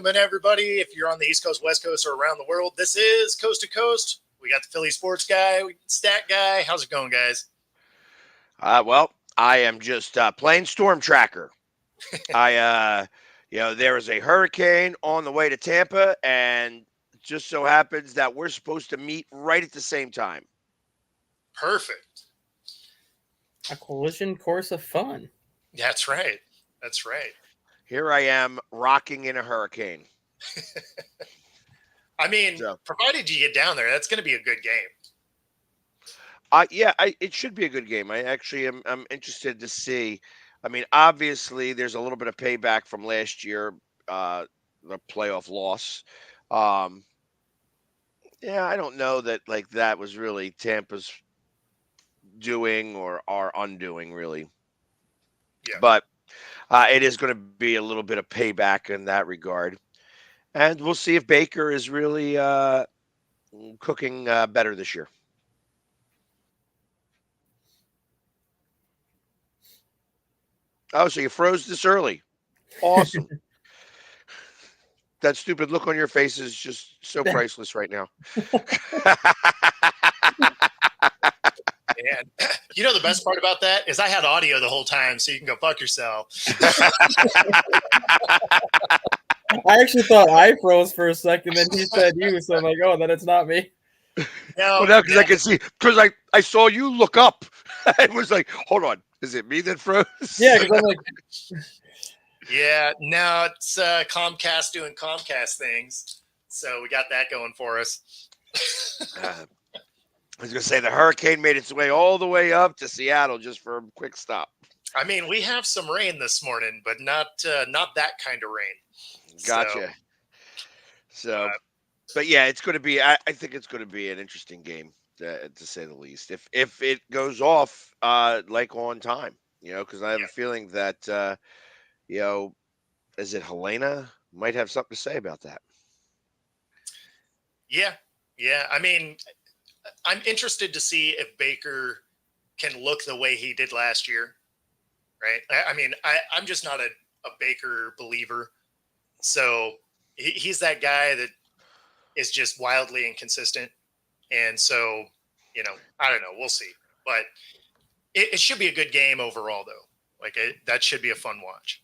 welcome in everybody. If you're on the East Coast, West Coast, or around the world, this is Coast to Coast. We got the Philly sports guy, stat guy. How's it going, guys? Well, I am just playing Storm Tracker. There is a hurricane on the way to Tampa, and it just so happens that we're supposed to meet right at the same time. Perfect. A collision course of fun. That's right. That's right. Here I am rocking in a hurricane. I mean, provided you get down there, that's going to be a good game. It should be a good game. I'm interested to see. I mean, obviously, there's a little bit of payback from last year, the playoff loss. I don't know that that was really Tampa's doing or our undoing, really. Yeah. But it is going to be a little bit of payback in that regard. And we'll see if Baker is really cooking better this year. Oh, so you froze this early. Awesome. That stupid look on your face is just so priceless right now. And you know the best part about that is I had audio the whole time, so you can go fuck yourself. I actually thought I froze for a second, then he said you, so I'm like, oh, then it's not me. No, because I can see, because I saw you look up. I was like, hold on, is it me that froze? Yeah, because I'm like, yeah, no, it's Comcast doing Comcast things, so we got that going for us. I was going to say the hurricane made its way all the way up to Seattle just for a quick stop. I mean, we have some rain this morning, but not that kind of rain. Gotcha. But yeah, it's going to be. I think it's going to be an interesting game, to say the least. If it goes off like on time, because I have a feeling that is it Helena might have something to say about that. Yeah. I mean, I'm interested to see if Baker can look the way he did last year. Right. I mean, I'm just not a Baker believer. So he's that guy that is just wildly inconsistent. And so, I don't know. We'll see. But it should be a good game overall, though. That should be a fun watch.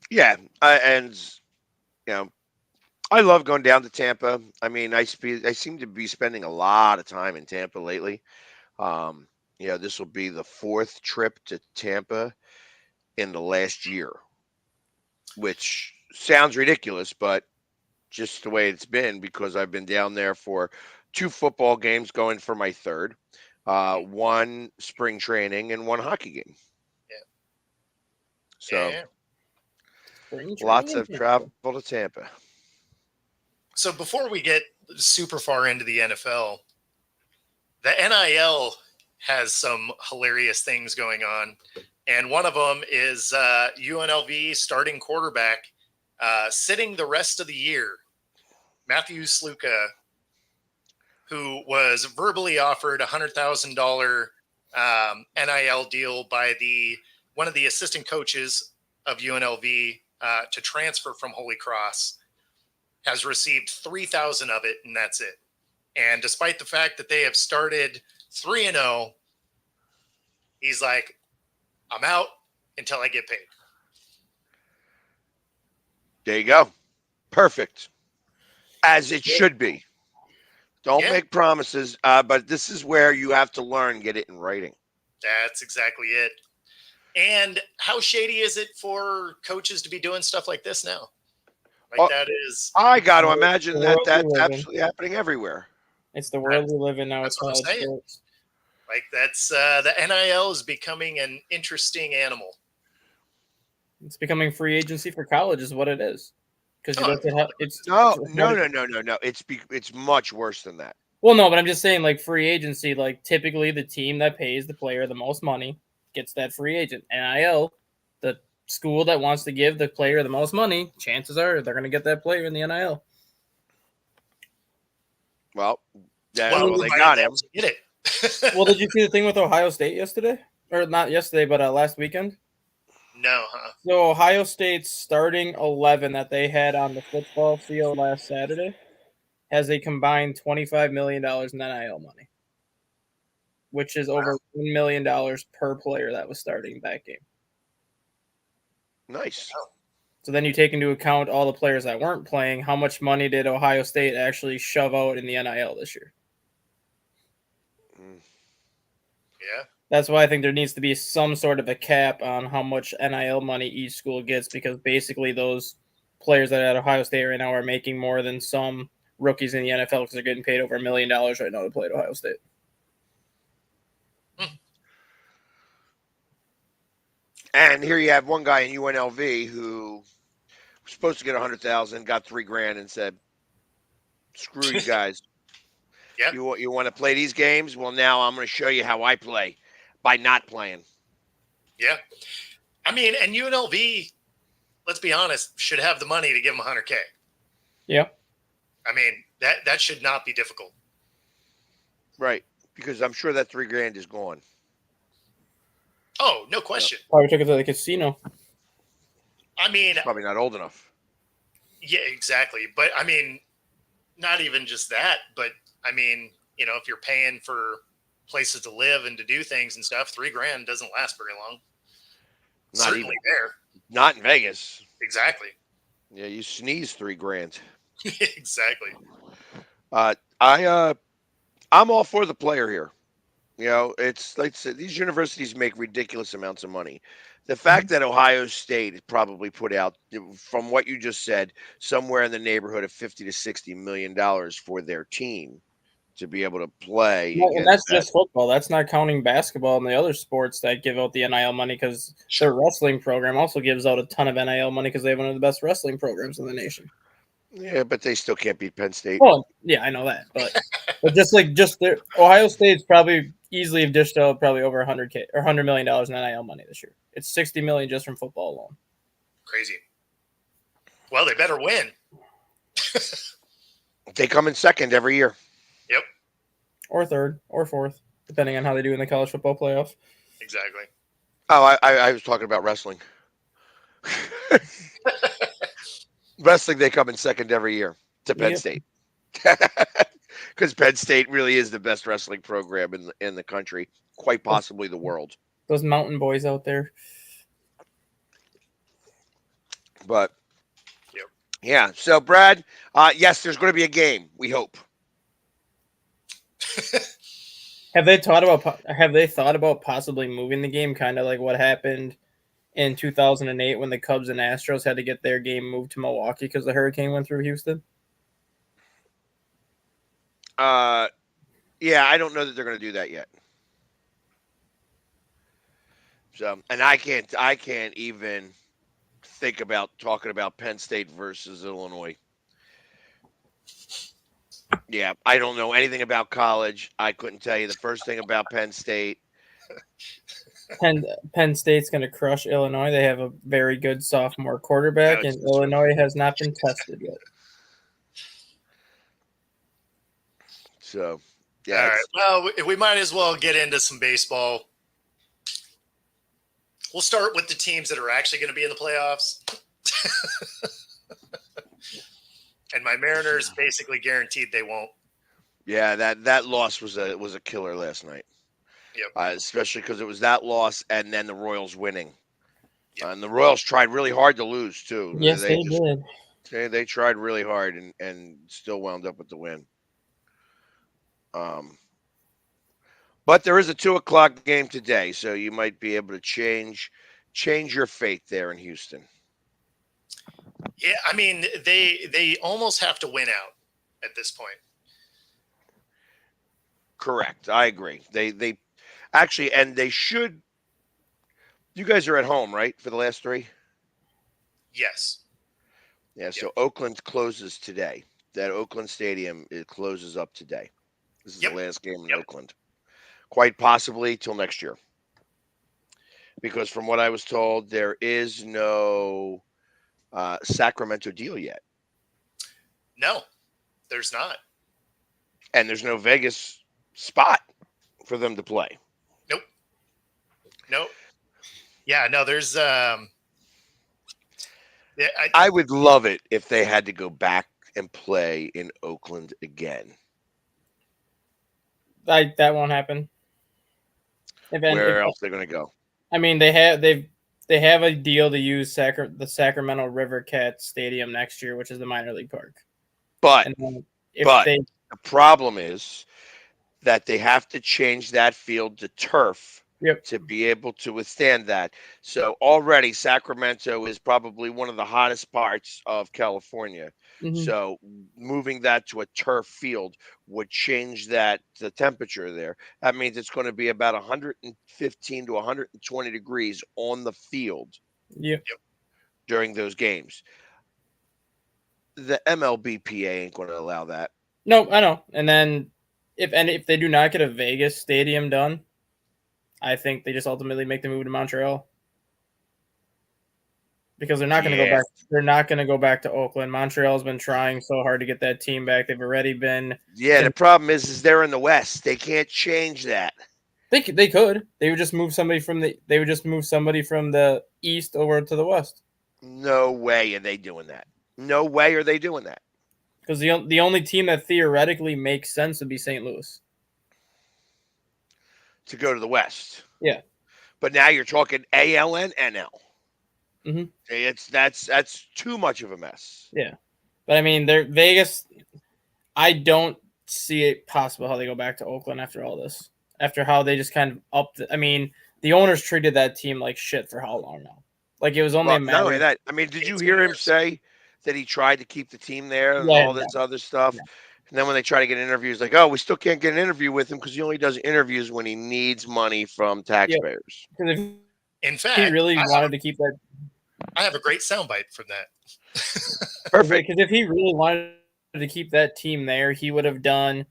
Yeah. I love going down to Tampa. I mean, I seem to be spending a lot of time in Tampa lately. This will be the fourth trip to Tampa in the last year, which sounds ridiculous, but just the way it's been, because I've been down there for 2 football games, going for my third, 1 spring training and 1 hockey game. Yeah. So lots of travel to Tampa. So before we get super far into the NFL, the NIL has some hilarious things going on. And one of them is UNLV starting quarterback sitting the rest of the year, Matthew Sluka, who was verbally offered $100,000 NIL deal by one of the assistant coaches of UNLV to transfer from Holy Cross, has received 3,000 of it, and that's it. And despite the fact that they have started 3-0, he's like, I'm out until I get paid. There you go. Perfect. As it should be. Don't make promises, but this is where you have to learn, get it in writing. That's exactly it. And how shady is it for coaches to be doing stuff like this now? That is. I got to imagine that's absolutely happening everywhere. It's the world we live in now. That's what I'm saying. That's the NIL is becoming an interesting animal. It's becoming free agency for college, is what it is. Because you look at no. It's much worse than that. Well, no, but I'm just saying, free agency, typically the team that pays the player the most money gets that free agent. NIL, the school that wants to give the player the most money, chances are they're going to get that player in the NIL. Well, they got him. Get it. Well, did you see the thing with Ohio State yesterday? Or not yesterday, but last weekend? No, huh? So Ohio State's starting 11 that they had on the football field last Saturday has a combined $25 million in NIL money, which is over $1 million per player that was starting that game. Nice. So then you take into account all the players that weren't playing. How much money did Ohio State actually shove out in the NIL this year? Yeah. That's why I think there needs to be some sort of a cap on how much NIL money each school gets, because basically those players that are at Ohio State right now are making more than some rookies in the NFL because they're getting paid over $1 million right now to play at Ohio State. And here you have one guy in UNLV who was supposed to get 100,000, got $3,000, and said, "Screw you guys. Yep. You want to play these games? Well, now I'm going to show you how I play by not playing." Yeah. I mean, and UNLV, let's be honest, should have the money to give him 100K. Yeah. I mean, that should not be difficult. Right, because I'm sure that $3,000 is gone. Oh, no question. Probably took it to the casino. I mean, Probably not old enough. yeah, exactly. But I mean, not even just that, but I mean, you know, if you're paying for places to live and to do things and stuff, $3,000 doesn't last very long. Not Certainly even. there. Not in Vegas. Exactly. Yeah, you sneeze $3,000. Exactly. I'm all for the player here. You know, it's like I said, these universities make ridiculous amounts of money. The fact that Ohio State probably put out, from what you just said, somewhere in the neighborhood of $50 to $60 million for their team to be able to play. No, and against that's that. just football. That's not counting basketball and the other sports that give out the NIL money, because their wrestling program also gives out a ton of NIL money because they have one of the best wrestling programs in the nation. Yeah, but they still can't beat Penn State. Well, yeah, I know that, but just their Ohio State's probably easily have dished out probably over 100K or $100 million in NIL money this year. It's $60 million just from football alone. Crazy. Well, they better win. They come in second every year. Yep. Or third or fourth, depending on how they do in the college football playoff. Exactly. Oh, I was talking about wrestling. Wrestling, they come in second every year to Penn Yep. State. Because Penn State really is the best wrestling program in the country, quite possibly the world. Those mountain boys out there. But Yep. yeah, so Brad, yes, there's going to be a game. We hope. Have they thought about possibly moving the game, kind of like what happened in 2008 when the Cubs and Astros had to get their game moved to Milwaukee because the hurricane went through Houston? Yeah, I don't know that they're going to do that yet. So, and I can't even think about talking about Penn State versus Illinois. Yeah, I don't know anything about college. I couldn't tell you the first thing about Penn State. Penn State's going to crush Illinois. They have a very good sophomore quarterback, Alex, and Illinois has not been tested yet. So, All yeah, right. Well, we might as well get into some baseball. We'll start with the teams that are actually going to be in the playoffs. And my Mariners basically guaranteed they won't. yeah, that loss was a killer last night. Yep. Especially because it was that loss and then the Royals winning. Yep. And the Royals tried really hard to lose too. Yes, they did. They tried really hard and still wound up with the win. But there is a 2:00 game today, so you might be able to change your fate there in Houston. Yeah, I mean, they almost have to win out at this point. Correct. I agree. They actually, and they should. You guys are at home, right, for the last three? Yes. Yeah. So Oakland closes today. That Oakland Stadium, it closes up today. This is Yep. the last game in Yep. Oakland. Quite possibly till next year. Because from what I was told, there is no Sacramento deal yet. No, there's not. And there's no Vegas spot for them to play. Nope. Yeah, no, there's Yeah, I would love it if they had to go back and play in Oakland again. That won't happen. Where else they're going to go? I mean, they have a deal to use the Sacramento River Cats Stadium next year, which is the minor league park. But And then if But- they the problem is that they have to change that field to turf Yep. to be able to withstand that. So already Sacramento is probably one of the hottest parts of California. Mhm. So moving that to a turf field would change the temperature there. That means it's going to be about 115 to 120 degrees on the field Yep. during those games. The MLBPA ain't going to allow that. No, I know. And then if they do not get a Vegas stadium done, I think they just ultimately make the move to Montreal. Because they're not going to go Yeah. back. They're not going to go back to Oakland. Montreal's been trying so hard to get that team back. They've already been. Yeah, the problem is they're in the West. They can't change that. They could. They would just move somebody from the. They would just move somebody from the East over to the West. No way are they doing that. No way are they doing that. Because the only team that theoretically makes sense would be St. Louis. To go to the West. Yeah. But now you're talking AL and NL. Mhm. That's too much of a mess. Yeah, but I mean, they're Vegas. I don't see it possible how they go back to Oakland after all this. After how they just kind of upped. I mean, the owners treated that team like shit for how long now? Like it was only Well, a not matter. only that, I mean, did you hear him say that he tried to keep the team there and Yeah, all this other stuff? Yeah. And then when they try to get interviews, like, oh, we still can't get an interview with him because he only does interviews when he needs money from taxpayers. Because if In fact, he really I wanted to keep that, have a great soundbite from that. Perfect. because if he really wanted to keep that team there, he would have done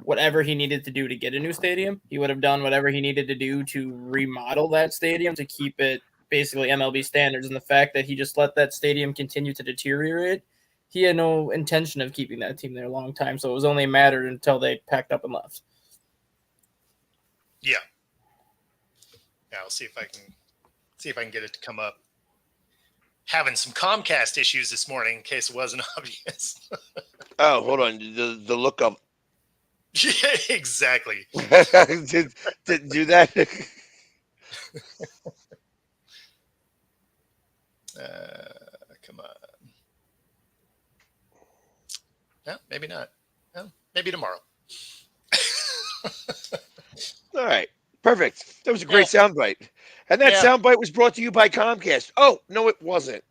whatever he needed to do to get a new stadium. He would have done whatever he needed to do to remodel that stadium to keep it basically MLB standards. And the fact that he just let that stadium continue to deteriorate, he had no intention of keeping that team there a long time. So it was only a matter until they packed up and left. Yeah, I'll see if I can get it to come up. Having some Comcast issues this morning, in case it wasn't obvious. Oh, hold on. The look up. Yeah, exactly. did do that. Come on. No, maybe not. No, maybe tomorrow. All right. Perfect. That was a great soundbite. And that Yeah. soundbite was brought to you by Comcast. Oh, no, it wasn't.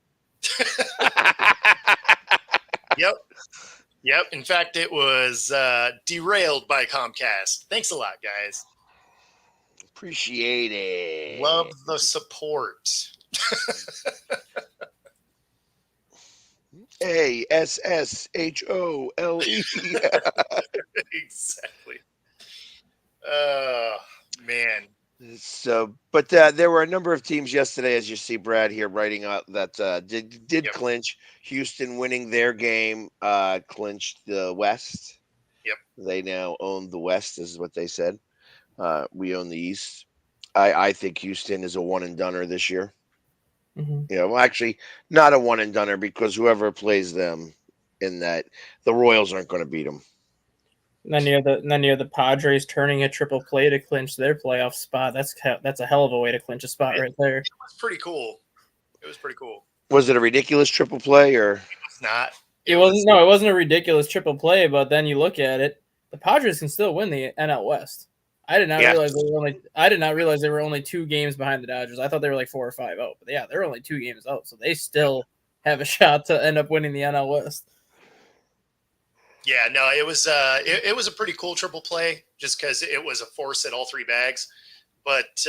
Yep. In fact, it was derailed by Comcast. Thanks a lot, guys. Appreciate it. Love the support. ASSHOLE. Exactly. Man. So, but there were a number of teams yesterday, as you see Brad here writing out that did Yep. clinch. Houston winning their game clinched the West. Yep. They now own the West, is what they said. We own the East. I think Houston is a one and doneer this year. Mm-hmm. Yeah, well, actually, not a one and doneer because whoever plays them in that, the Royals aren't going to beat them. Then you have the Padres turning a triple play to clinch their playoff spot. That's a hell of a way to clinch a spot right there. It was pretty cool. Was it a ridiculous triple play or? It's not. It wasn't a ridiculous triple play, but then you look at it, the Padres can still win the NL West. I did not realize they were only 2 games behind the Dodgers. I thought they were like 4 or 5 out. But yeah, they're only 2 games out, so they still have a shot to end up winning the NL West. Yeah, no, it was it was a pretty cool triple play just because it was a force at all 3 bags. But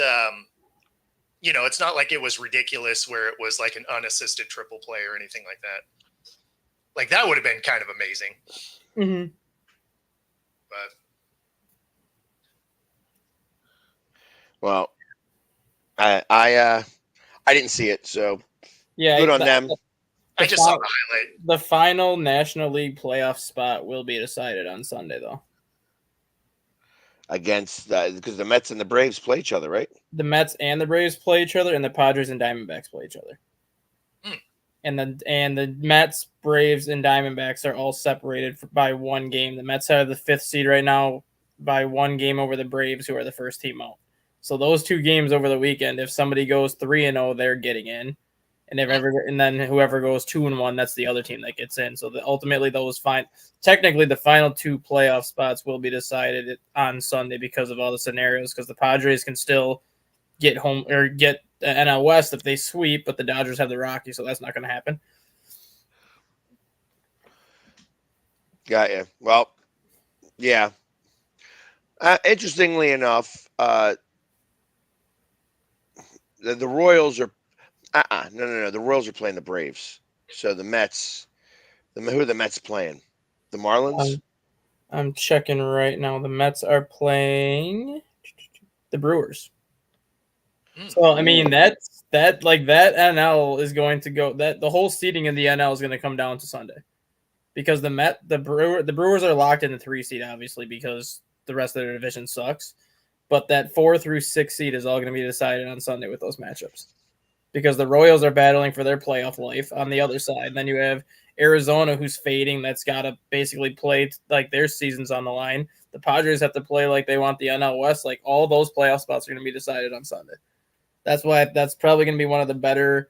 it's not like it was ridiculous where it was like an unassisted triple play or anything like that. Like that would have been kind of amazing. Mm-hmm. But Well, I didn't see it, so Yeah, good on them. I just saw the highlight. The final National League playoff spot will be decided on Sunday, though. Against because the Mets and the Braves play each other, right? The Mets and the Braves play each other, and the Padres and Diamondbacks play each other. and the Mets, Braves, and Diamondbacks are all separated by one game. The Mets are the 5th seed right now by one game over the Braves, who are the first team out. So those two games over the weekend, if somebody goes 3-0, they're getting in, and then whoever goes 2-1, that's the other team that gets in. So ultimately, technically the final two playoff spots will be decided on Sunday because of all the scenarios. Because the Padres can still get home or get the NL West if they sweep, but the Dodgers have the Rockies, so that's not going to happen. Got you. Well, yeah. Interestingly enough, the Royals are no. The Royals are playing the Braves. So the Mets, who are the Mets playing? The Marlins. I'm checking right now. The Mets are playing the Brewers. So I mean that NL is going to go, that the whole seeding in the NL is going to come down to Sunday, because the Brewers are locked in the 3 seed, obviously, because the rest of their division sucks. But that 4 through 6 seed is all going to be decided on Sunday with those matchups, because the Royals are battling for their playoff life on the other side. Then you have Arizona, who's fading, that's got to basically play like their season's on the line. The Padres have to play like they want the NL West. Like, all those playoff spots are going to be decided on Sunday. That's why that's probably going to be one of the better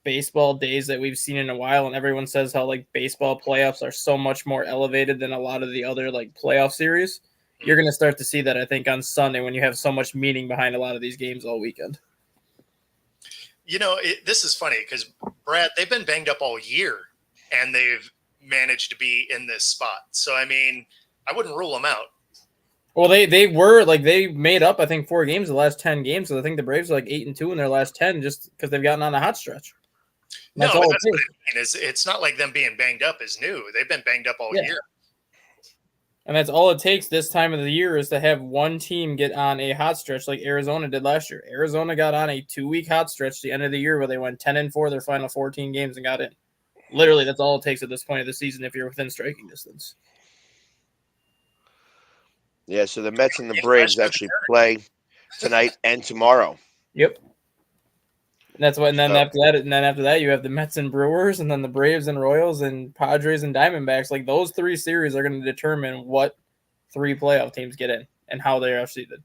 baseball days that we've seen in a while. And everyone says how like baseball playoffs are so much more elevated than a lot of the other like playoff series. You're going to start to see that, I think, on Sunday, when you have so much meaning behind a lot of these games all weekend. You know, this is funny because, Brad, they've been banged up all year and they've managed to be in this spot. So, I mean, I wouldn't rule them out. Well, they were like, they made up, I think, 4 games of the last 10 games. So I think the Braves are like 8-2 in their last 10 just because they've gotten on a hot stretch. That's what I mean. It's not like them being banged up is new. They've been banged up all year. And that's all it takes this time of the year, is to have one team get on a hot stretch like Arizona did last year. Arizona got on a 2-week hot stretch at the end of the year where they went 10-4 their final 14 games and got in. Literally, that's all it takes at this point of the season if you're within striking distance. Yeah, so the Mets and the Braves actually play tonight and tomorrow. Yep. And that's what. And then after that, you have the Mets and Brewers, and then the Braves and Royals, and Padres and Diamondbacks. Like, those 3 series are going to determine what 3 playoff teams get in and how they are seeded.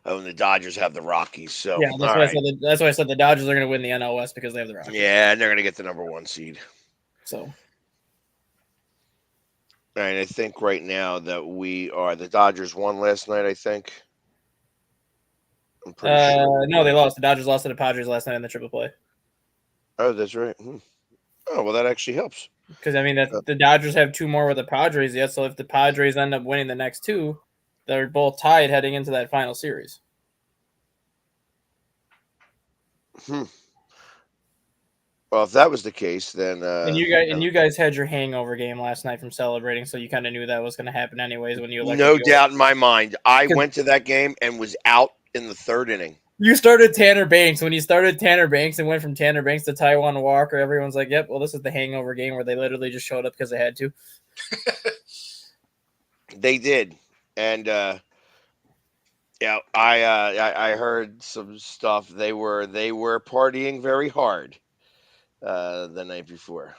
Oh, and the Dodgers have the Rockies. So yeah, that's why I said the Dodgers are going to win the NL West, because they have the Rockies. Yeah, and they're going to get the number 1 seed. So. All right, I think right now that the Dodgers won last night, I think. I'm pretty sure. No, they lost. The Dodgers lost to the Padres last night in the triple play. Oh, that's right. Oh, well, that actually helps. Because, I mean, the Dodgers have 2 more with the Padres yet, so if the Padres end up winning the next 2, they're both tied heading into that final series. Well, if that was the case, then and you guys had your hangover game last night from celebrating, so you kind of knew that was going to happen anyways when you elected. No doubt in my mind. I went to that game and was out in the 3rd inning. You started Tanner Banks. When you started Tanner Banks and went from Tanner Banks to Taijuan Walker, everyone's like, "Yep, well, this is the hangover game," where they literally just showed up because they had to. They did, and yeah, I heard some stuff. They were partying very hard the night before.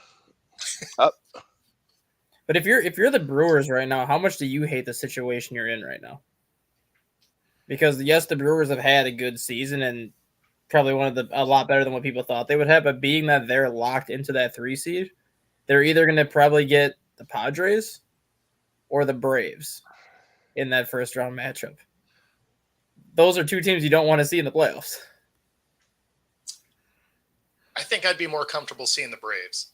But if you're the Brewers right now, how much do you hate the situation you're in right now? Because yes, the Brewers have had a good season and probably a lot better than what people thought they would have. But being that they're locked into that 3 seed, they're either going to probably get the Padres or the Braves in that first round matchup. Those are 2 teams you don't want to see in the playoffs. I think I'd be more comfortable seeing the Braves.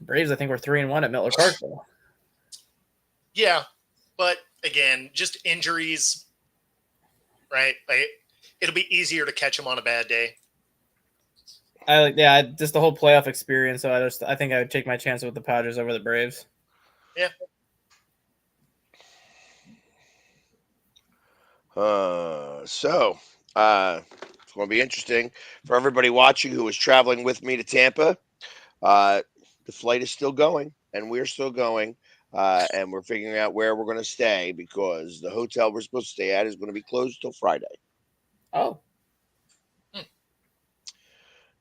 Braves, I think, were 3-1 at Miller Park, though. Yeah, but again, just injuries, right? Like, it'll be easier to catch them on a bad day. Just the whole playoff experience. So I think I would take my chance with the Padres over the Braves. Yeah. So it's going to be interesting for everybody watching who is traveling with me to Tampa. The flight is still going, and we're still going, and we're figuring out where we're going to stay because the hotel we're supposed to stay at is going to be closed till Friday. Oh,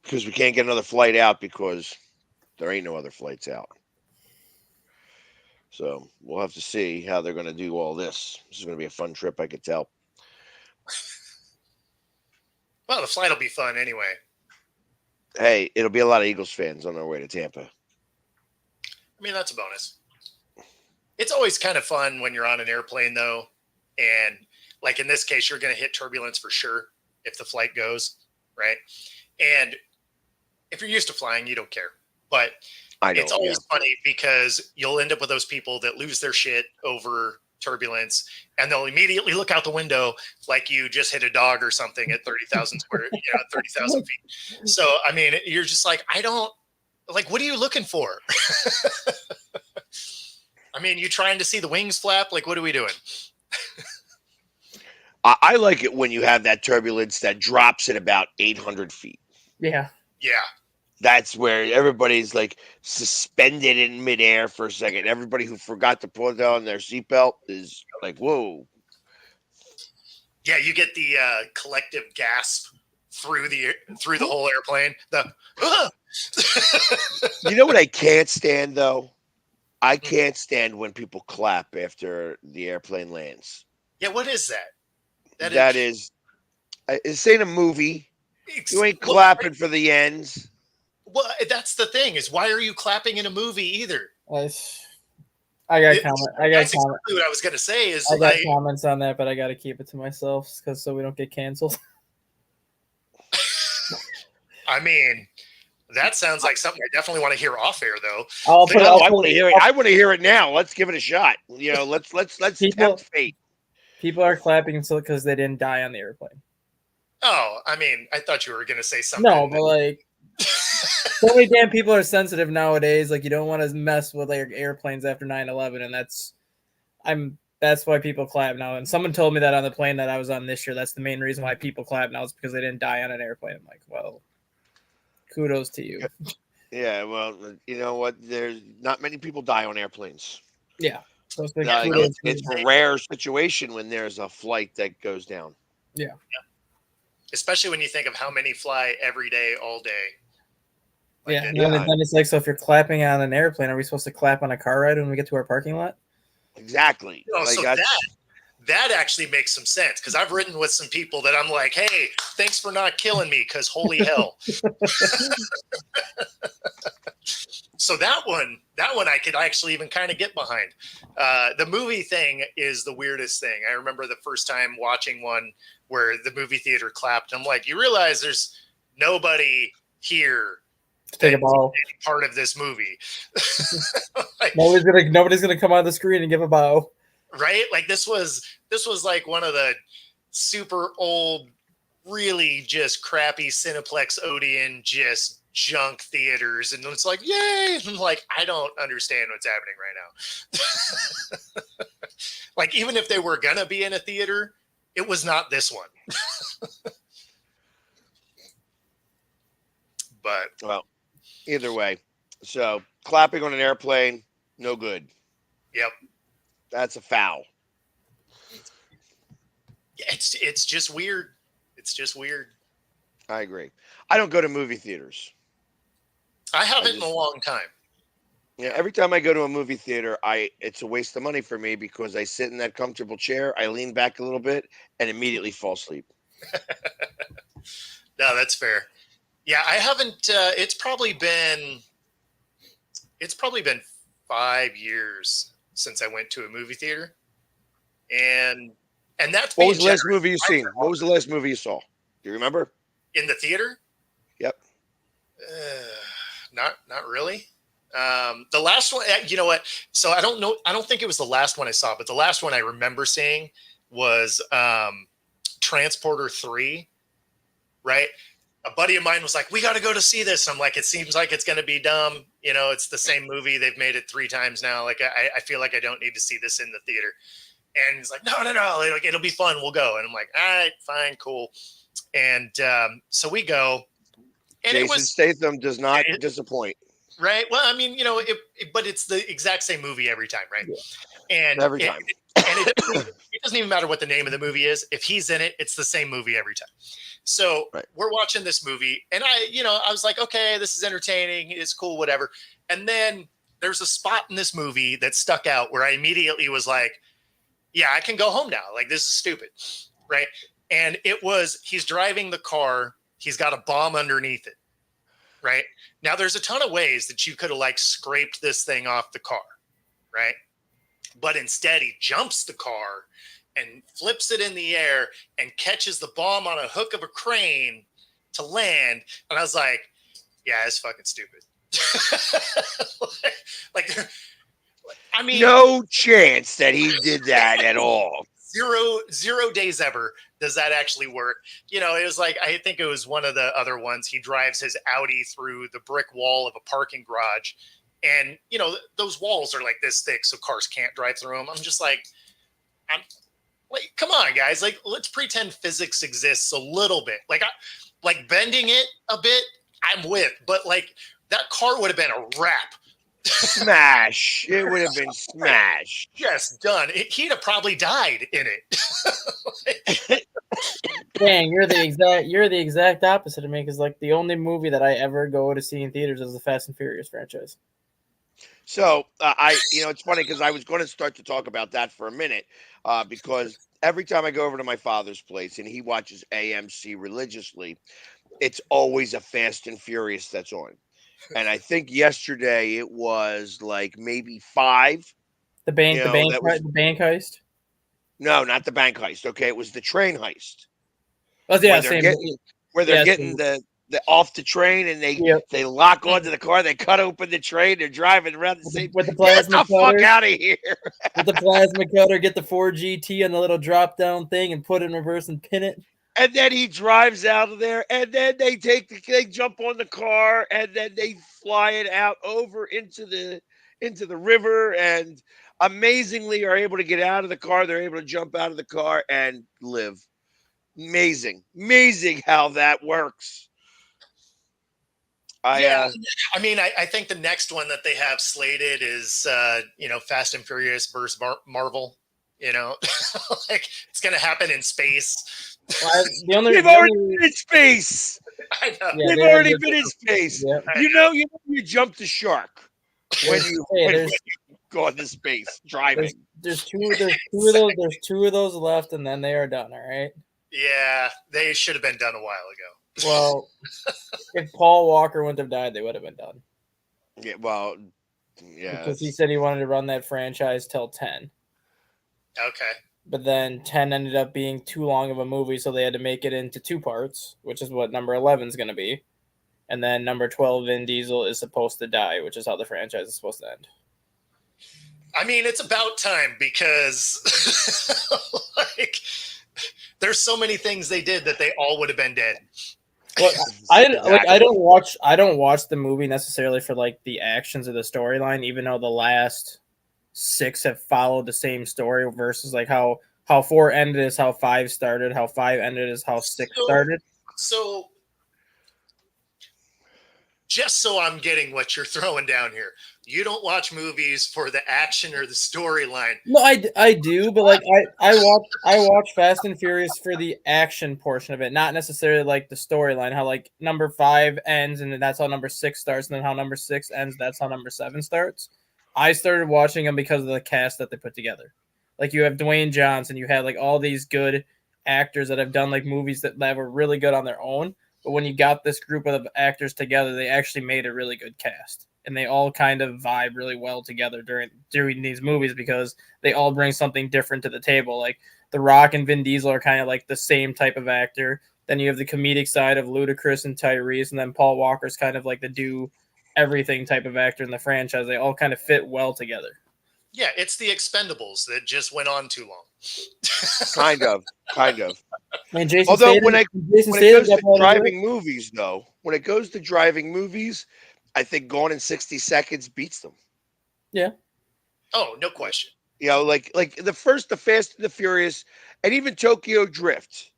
because we can't get another flight out because there ain't no other flights out. So we'll have to see how they're going to do all this. This is going to be a fun trip, I could tell. Well, the flight will be fun anyway. Hey, it'll be a lot of Eagles fans on their way to Tampa. I mean, that's a bonus. It's always kind of fun when you're on an airplane, though. And like in this case, you're going to hit turbulence for sure if the flight goes, right? And if you're used to flying, you don't care. But it's always funny because you'll end up with those people that lose their shit over turbulence, and they'll immediately look out the window like you just hit a dog or something at 30,000 feet. So, I mean, you're just like, what are you looking for? I mean, you trying to see the wings flap? Like, what are we doing? I like it when you have that turbulence that drops at about 800 feet. yeah. Yeah. That's where everybody's like suspended in midair for a second. Everybody who forgot to put on their seatbelt is like, whoa. Yeah, you get the collective gasp through the whole airplane. You know what I can't stand, though? I can't stand when people clap after the airplane lands. Yeah, what is that? That is this ain't a movie. You ain't clapping for the ends. Well, that's the thing is, why are you clapping in a movie either? I got comment. That's exactly what I was going to say. Is I got comments on that, but I got to keep it to myself so we don't get canceled. I mean, that sounds like something I definitely want to hear off air, though. I want to hear it. I want to hear it now. Let's give it a shot. You know, let's tempt fate. People are clapping because they didn't die on the airplane. Oh, I mean, I thought you were going to say something. No, but like, so many damn people are sensitive nowadays. Like, you don't want to mess with like airplanes after 9/11, and that's why people clap now. And someone told me that on the plane that I was on this year. That's the main reason why people clap now is because they didn't die on an airplane. I'm like, well, kudos to you. Yeah, well, you know what? There's not many people die on airplanes. Yeah. So it's a rare situation when there's a flight that goes down. Yeah. Especially when you think of how many fly every day, all day. Like then it's like, so if you're clapping on an airplane, are we supposed to clap on a car ride when we get to our parking lot? Exactly. So that actually makes some sense because I've ridden with some people that I'm like, hey, thanks for not killing me because holy hell. So that one I could actually even kind of get behind. The movie thing is the weirdest thing. I remember the first time watching one where the movie theater clapped. I'm like, you realize there's nobody here to take a bow. Part of this movie. Like, nobody's gonna come on the screen and give a bow. Right? Like this was like one of the super old, really just crappy Cineplex Odeon just junk theaters, and it's like, yay! And I'm like, I don't understand what's happening right now. Like, even if they were gonna be in a theater, it was not this one. But well, either way, so clapping on an airplane, no good. Yep, that's a foul. It's just weird. It's just weird. I agree. I don't go to movie theaters. I haven't in a long time. Yeah, every time I go to a movie theater, it's a waste of money for me because I sit in that comfortable chair, I lean back a little bit, and immediately fall asleep. No, that's fair. Yeah, I haven't. It's probably been 5 years since I went to a movie theater, and that's what was the last movie you seen? What was the last movie you saw? Do you remember? In the theater? Yep. Not really. The last one, you know what? So I don't know. I don't think it was the last one I saw, but the last one I remember seeing was Transporter 3. Right? A buddy of mine was like, "We got to go to see this." I'm like, "It seems like it's going to be dumb. You know, it's the same movie. They've made it 3 times now. Like, I feel like I don't need to see this in the theater." And he's like, "No. Like, it'll be fun. We'll go." And I'm like, "All right, fine, cool." And so we go. And Jason Statham does not disappoint. Right. Well, I mean, you know, but it's the exact same movie every time, right? Yeah. And every time. And it doesn't even matter what the name of the movie is. If he's in it, it's the same movie every time. So Right. we're watching this movie, and I was like, okay, this is entertaining. It's cool, whatever. And then there's a spot in this movie that stuck out where I immediately was like, yeah, I can go home now. Like, this is stupid. Right. And it was, he's driving the car. He's got a bomb underneath it. Right. Now there's a ton of ways that you could have like scraped this thing off the car. Right. But instead he jumps the car and flips it in the air and catches the bomb on a hook of a crane to land. And I was like, yeah, it's fucking stupid. like, I mean, No chance that he did that at all. zero days ever does that actually work. It was like, I think it was one of the other ones. He drives his Audi through the brick wall of a parking garage. And, those walls are like this thick, so cars can't drive through them. I'm just like, come on, guys. Like, let's pretend physics exists a little bit. Like bending it a bit, I'm with. But, like, that car would have been a wrap. Smash. It would have been smash. Yes, done. He'd have probably died in it. Dang, you're the exact opposite of me, because like the only movie that I ever go to see in theaters is the Fast and Furious franchise. So it's funny because I was going to start to talk about that for a minute because every time I go over to my father's place and he watches AMC religiously, it's always a Fast and Furious that's on. And I think yesterday it was like maybe 5. The bank heist. No, not the bank heist. Okay, it was the train heist. Oh yeah, where they're same. getting the off the train and they lock onto the car. They cut open the train. They're driving around the same. With the plasma Get the cutter. fuck out of here! With the plasma cutter, get the 4GT on the little drop down thing and put it in reverse and pin it. And then he drives out of there, and then they jump on the car, and then they fly it out over into the river, and amazingly are able to get out of the car. They're able to jump out of the car and live. Amazing how that works. I think the next one that they have slated is Fast and Furious versus Marvel. Like, it's gonna happen in space. They've already been in space. I know. Yeah, They've already been in space. Yeah. You jump the shark when you go into space driving. There's two of those left, and then they are done. All right. Yeah, they should have been done a while ago. Well, if Paul Walker wouldn't have died, they would have been done. Yeah, well, yeah. Because he said he wanted to run that franchise till 10. Okay. But then 10 ended up being too long of a movie, so they had to make it into 2 parts, which is what number 11 is going to be. And then number 12, Vin Diesel, is supposed to die, which is how the franchise is supposed to end. I mean, it's about time because like, there's so many things they did that they all would have been dead. Well, I don't watch the movie necessarily for like the actions of the storyline, even though the last 6 have followed the same story versus like how 4 ended is how 5 started, how 5 ended is how 6 started. So just so I'm getting what you're throwing down here, you don't watch movies for the action or the storyline. No, I do, but like I watch Fast and Furious for the action portion of it, not necessarily like the storyline. How like number 5 ends and that's how number 6 starts, and then how number 6 ends, that's how number 7 starts. I started watching them because of the cast that they put together. Like you have Dwayne Johnson, you had like all these good actors that have done like movies that were really good on their own. But when you got this group of actors together, they actually made a really good cast. And they all kind of vibe really well together during these movies because they all bring something different to the table. Like The Rock and Vin Diesel are kind of like the same type of actor. Then you have the comedic side of Ludacris and Tyrese, and then Paul Walker's kind of like the do everything type of actor in the franchise. They all kind of fit well together. Yeah, it's the Expendables that just went on too long. Kind of. Man, Jason Although Statham, when it Statham goes to driving movies, though, I think Gone in 60 Seconds beats them. Yeah. Oh, no question. Like the Fast and the Furious, and even Tokyo Drift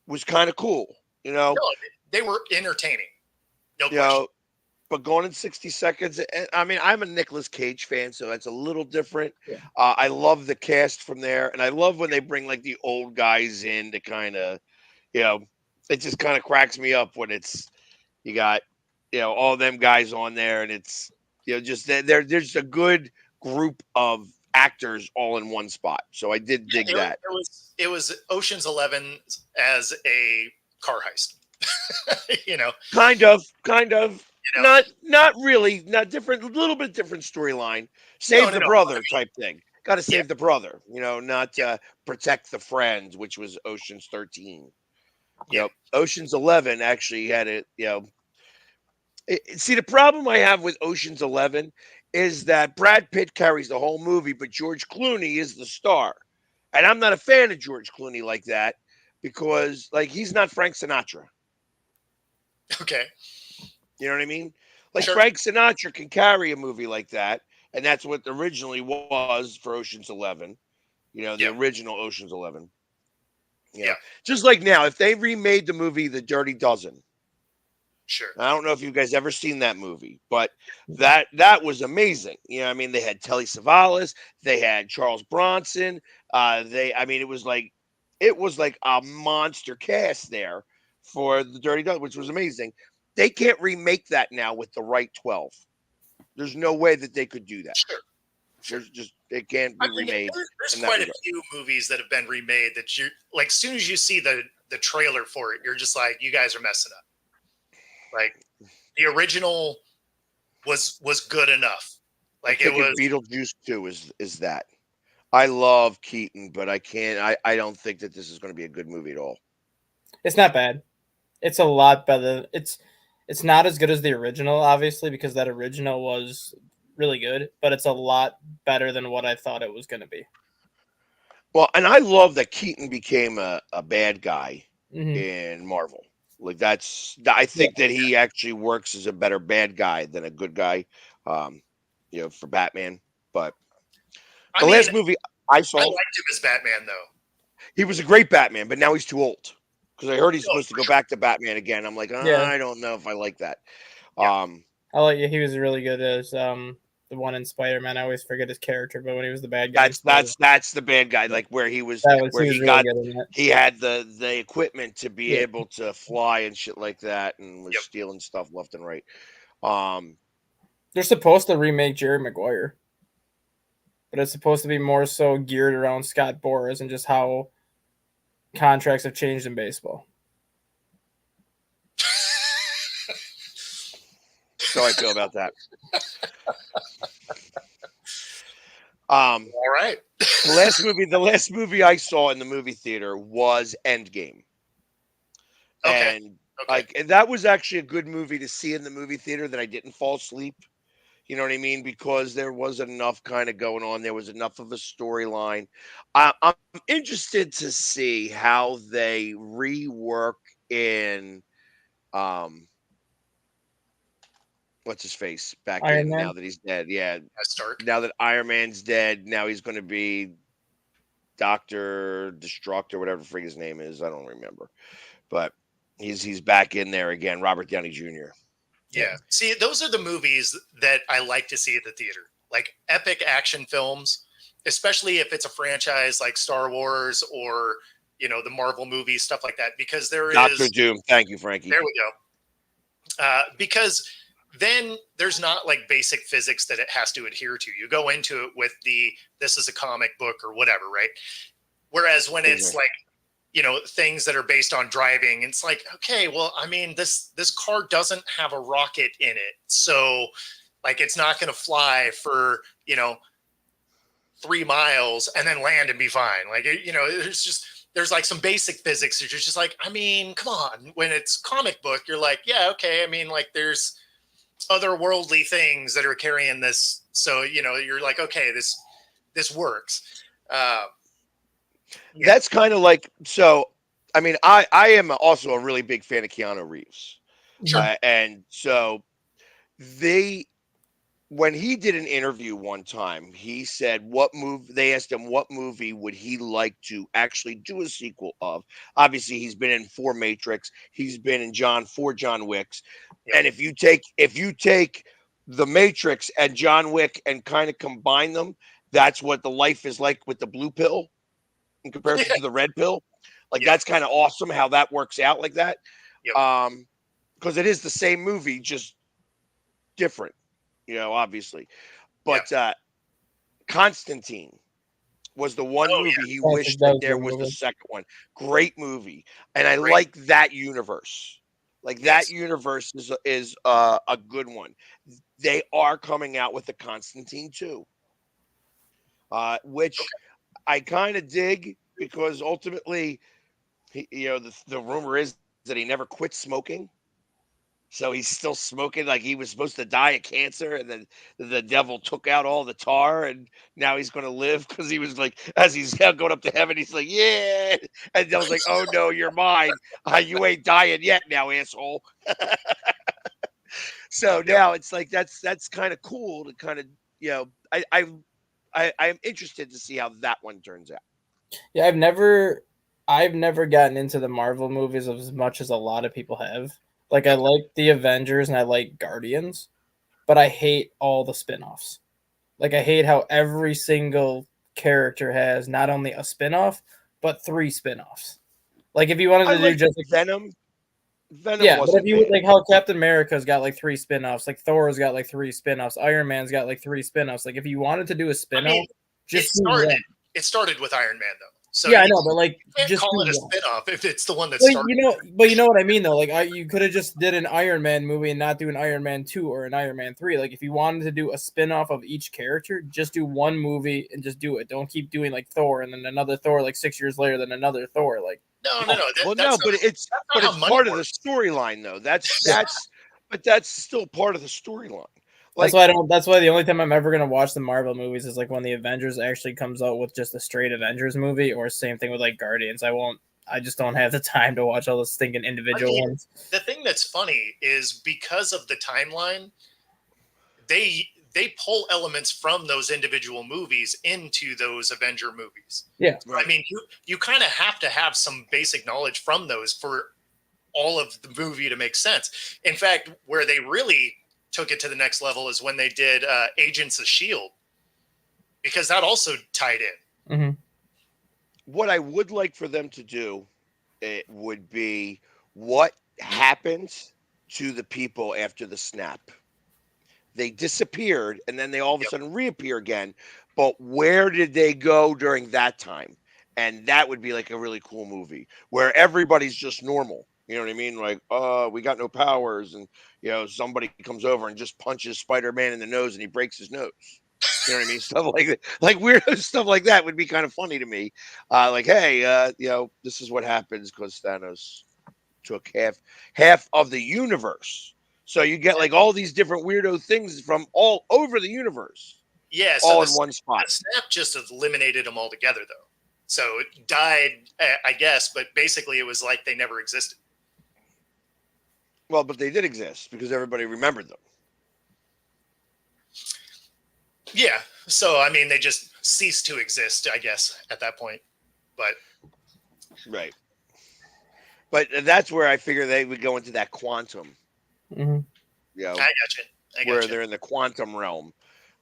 was kind of cool. No, they were entertaining. No question. but Gone in 60 Seconds. I mean, I'm a Nicolas Cage fan, so that's a little different. Yeah. I love the cast from there, and I love when they bring like the old guys in to kind of, you know, it just kind of cracks me up when it's you got, all them guys on there, and it's just there's a good group of actors all in one spot. So I did dig that. It was Ocean's 11 as a car heist. you know, Kind of. you know. Not really. Not different. A little bit different storyline. Save the No. brother type thing. Got to Yeah. save the brother. Not protect the friend, which was Ocean's 13. Yeah. Ocean's 11 actually had it. See, the problem I have with Ocean's 11 is that Brad Pitt carries the whole movie, but George Clooney is the star, and I'm not a fan of George Clooney like that because, like, he's not Frank Sinatra. Okay. You know what I mean? Like Sure. Frank Sinatra can carry a movie like that, and that's what originally was for Ocean's 11. The Yeah. original Ocean's 11. Yeah. Just like now, if they remade the movie The Dirty Dozen, Sure. I don't know if you guys ever seen that movie, but that was amazing. I mean, they had Telly Savalas, they had Charles Bronson. It was like a monster cast there for The Dirty Dozen, which was amazing. They can't remake that now with the right 12. There's no way that they could do that. Sure. It can't be remade. There's in that quite a regard. few movies that have been remade that you're like, as soon as you see the trailer for it, you're just like, you guys are messing up. Like the original was good enough. Like it was. Beetlejuice 2 is that. I love Keaton, but I can't. I don't think that this is going to be a good movie at all. It's not bad. It's a lot better. It's not as good as the original, obviously, because that original was really good, but it's a lot better than what I thought it was going to be. Well, and I love that Keaton became a bad guy Mhm. in Marvel. Like I think that he actually works as a better bad guy than a good guy, for Batman. But the last movie I saw, I liked him as Batman, though. he was a great Batman, but now he's too old. Because I heard he's supposed to go back to Batman again. I'm like, I don't know if I like that. Yeah. I like. He was really good as the one in Spider-Man. I always forget his character, but when he was the bad guy, that's the bad guy. Like where he was, he had the equipment to be able to fly and shit like that, and was stealing stuff left and right. They're supposed to remake Jerry Maguire, but it's supposed to be more so geared around Scott Boras and just how contracts have changed in baseball. So I feel about that. All right. The last movie I saw in the movie theater was Endgame. Okay. And that was actually a good movie to see in the movie theater that I didn't fall asleep. You know what I mean? Because there was enough kind of going on. There was enough of a storyline. I'm interested to see how they rework in what's his face back Iron in Man? now that he's dead. Yeah. Stark. Now that Iron Man's dead, now he's going to be Dr. Destruct or whatever the frig his name is. I don't remember. But he's back in there again, Robert Downey Jr. Yeah. See, those are the movies that I like to see at the theater. Like epic action films, especially if it's a franchise like Star Wars or, the Marvel movies, stuff like that, because there is Dr. Doom. Thank you, Frankie. There we go. Because then there's not like basic physics that it has to adhere to. You go into it with this is a comic book or whatever, right? Whereas when it's like, things that are based on driving, it's like, okay, well, I mean, this car doesn't have a rocket in it. So like, it's not going to fly for, 3 miles and then land and be fine. Like, there's like some basic physics that you're just like, I mean, come on. When it's comic book, you're like, yeah, okay. I mean, like there's otherworldly things that are carrying this. So, you're like, okay, this works. That's kind of like, so, I mean, I am also a really big fan of Keanu Reeves. Sure. And so when he did an interview one time, he said what movie they asked him what movie would he like to actually do a sequel of. Obviously, he's been in 4 Matrix, he's been in 4 John Wicks. Yep. And if you take the Matrix and John Wick and kind of combine them, that's what the life is like with the blue pill in comparison to the red pill. Like Yeah. that's kind of awesome how that works out like that. Yep. Because it is the same movie, just different, obviously. But Constantine was the one Oh, movie yeah. he Classic wished that there Doug was the movie. second one. Great movie, and I Great. like that universe. Like Yes. that universe is a good one. They are coming out with the Constantine 2, which I kind of dig because ultimately, the rumor is that he never quit smoking. So he's still smoking like he was supposed to die of cancer, and then the devil took out all the tar, and now he's going to live because he was like, as he's going up to heaven, he's like, yeah. And the devil's like, oh no, you're mine. You ain't dying yet now, asshole. So now it's like that's kind of cool to kind of I'm interested to see how that one turns out. Yeah, I've never gotten into the Marvel movies as much as a lot of people have. Like I like the Avengers and I like Guardians, but I hate all the spin-offs. Like I hate how every single character has not only a spin-off, but 3 spin-offs. Like if you wanted I to do like just Venom. Venom yeah, but if wasn't you bad. like how Captain America's got like 3 spin-offs, like Thor's got like 3 spin-offs, Iron Man's got like 3 spin-offs. Like if you wanted to do a spin-off, mean, just it do started. one. It started with Iron Man though. So Yeah, I you know, but like can't just call do it a one. spin-off if it's the one that But started. you know what I mean though. Like you could have just did an Iron Man movie and not do an Iron Man 2 or an Iron Man 3. Like if you wanted to do a spin-off of each character, just do one movie and just do it. Don't keep doing like Thor and then another Thor like 6 years later, then another Thor. Like No. Well, That's no, but it's not how money part of the works. storyline though. That's still part of the storyline. that's Like, why I don't. That's why the only time I'm ever gonna watch the Marvel movies is like when the Avengers actually comes out with just a straight Avengers movie, or same thing with like Guardians. I won't. I just don't have the time to watch all those stinking individual ones. The thing that's funny is because of the timeline, they pull elements from those individual movies into those Avenger movies. Yeah. I mean, you kind of have to have some basic knowledge from those for all of the movie to make sense. In fact, where they really took it to the next level is when they did Agents of S.H.I.E.L.D., because that also tied in. Mm-hmm. what I would like for them to do, it would be what happens to the people after the snap. They disappeared and then they all of a sudden reappear again. But where did they go during that time? And that would be like a really cool movie where everybody's just normal. You know what I mean? Like, we got no powers, and somebody comes over and just punches Spider-Man in the nose and he breaks his nose. You know what I mean? Stuff like that, like weird stuff like that would be kind of funny to me. Like, hey, this is what happens because Thanos took half of the universe. So you get like all these different weirdo things from all over the universe, Yeah, so all the in one spot. snap just eliminated them altogether, though. So it died, I guess, but basically it was like they never existed. Well, but they did exist because everybody remembered them. Yeah, so I mean, they just ceased to exist, I guess, at that point. But Right. But that's where I figure they would go into that quantum, Mm-hmm. I got you. where they're in the quantum realm,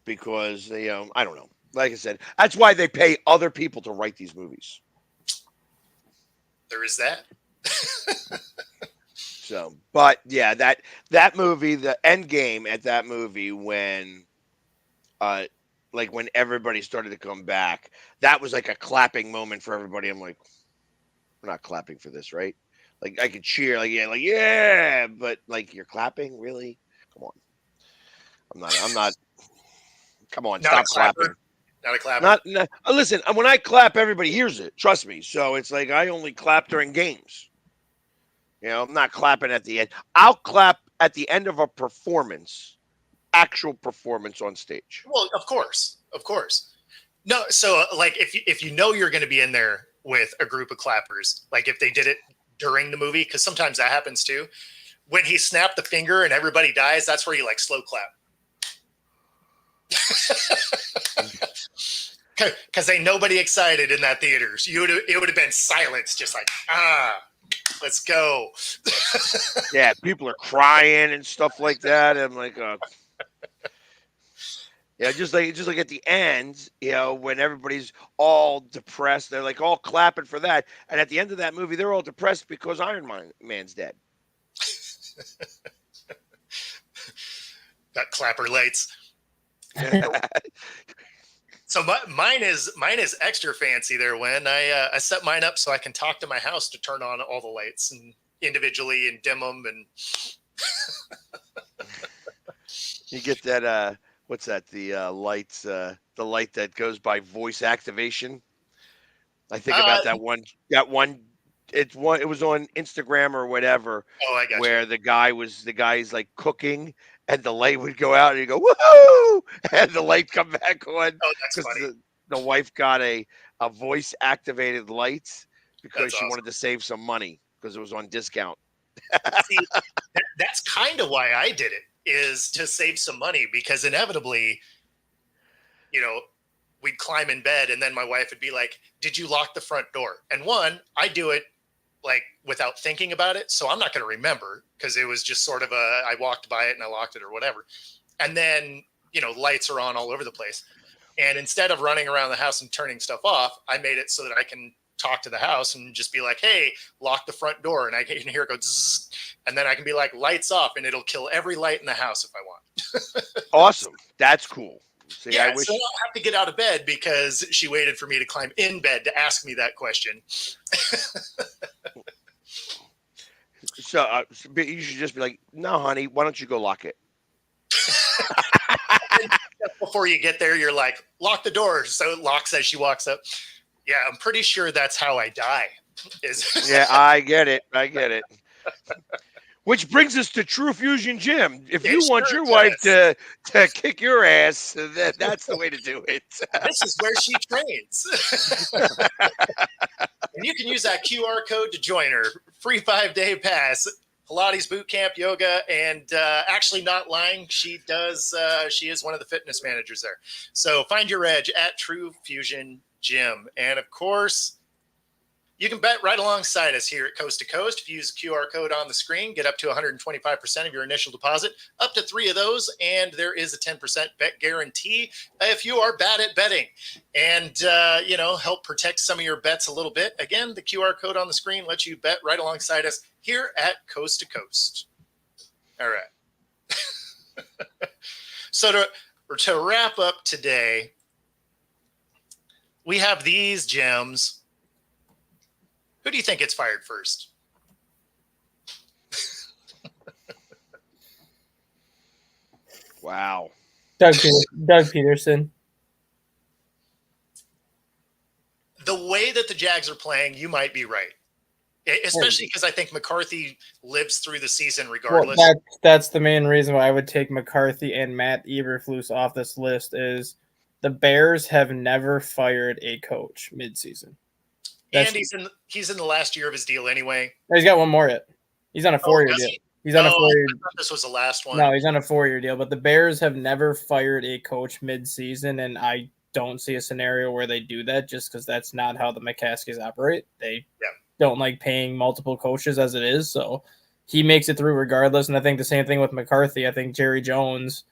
because they, I don't know. Like I said, that's why they pay other people to write these movies. There is that. So, but yeah, that movie, the end game at that movie, when like when everybody started to come back, that was like a clapping moment for everybody. I'm like, we're not clapping for this, right? Like I could cheer, yeah, but like you're clapping, really? Come on. I'm not. Come on, Not stop a clapper. clapping. Not a clapper. Not listen. When I clap, everybody hears it. Trust me. So it's like I only clap during games. I'm not clapping at the end. I'll clap at the end of a performance, actual performance on stage. Well, of course. No, so like if you know you're going to be in there with a group of clappers, like if they did it during the movie, because sometimes that happens too. When he snapped the finger and everybody dies, that's where you like slow clap. Because ain't nobody excited in that theater. So it would have been silence, just like, let's go. Yeah, people are crying and stuff like that. I'm like, yeah, just like at the end, when everybody's all depressed, they're like all clapping for that. And at the end of that movie, they're all depressed because Man's dead. Got clapper lights. So mine is extra fancy there. When I set mine up so I can talk to my house to turn on all the lights and individually and dim them, and you get that what's that, the lights, the light that goes by voice activation. I think about that one it was on Instagram or whatever, I got where the guy's like cooking and the light would go out and you go woohoo, and the light come back on. That's funny. The wife got a voice activated lights because That's she awesome. wanted to save some money because it was on discount. See, that's kind of why I did it, is to save some money, because inevitably, we'd climb in bed and then my wife would be like, "Did you lock the front door?" And one, I do it like without thinking about it, so I'm not going to remember, because it was just sort of I walked by it and I locked it or whatever. And then, lights are on all over the place. And instead of running around the house and turning stuff off, I made it so that I can talk to the house and just be like, "Hey, lock the front door." And I can hear it go zzz, and then I can be like, "Lights off," and it'll kill every light in the house if I want. Awesome. That's cool. See, yeah, I wish. So I don't have to get out of bed because she waited for me to climb in bed to ask me that question. So you should just be like, "No, honey, why don't you go lock it?" Before you get there, you're like, "Lock the door," so it locks as she walks up. Yeah, I'm pretty sure that's how I die. Yeah, I get it. Which brings us to True Fusion Gym. If you want your wife to kick your ass, that's the way to do it. This is where she trains. And you can use that QR code to join her. Free 5-day pass. Pilates, boot camp, yoga, and actually, not lying, she is one of the fitness managers there. So find your edge at True Fusion Gym. And of course, you can bet right alongside us here at Coast to Coast. If you use the QR code on the screen, get up to 125% of your initial deposit, up to 3 of those, and there is a 10% bet guarantee if you are bad at betting. And, help protect some of your bets a little bit. Again, the QR code on the screen lets you bet right alongside us here at Coast to Coast. All right. So to wrap up today, we have these gems. Who do you think gets fired first? Wow. Doug Peterson. The way that the Jags are playing, you might be right. Especially because I think McCarthy lives through the season regardless. Well, that's the main reason why I would take McCarthy and Matt Eberflus off this list is the Bears have never fired a coach midseason. And he's in the last year of his deal anyway. He's got one more yet. He's on a 4-year deal. He's on a 4-year. I thought this was the last one. No, he's on a 4-year deal. But the Bears have never fired a coach mid-season, and I don't see a scenario where they do that just because that's not how the McCaskies operate. They don't like paying multiple coaches as it is, so he makes it through regardless. And I think the same thing with McCarthy. I think Jerry Jones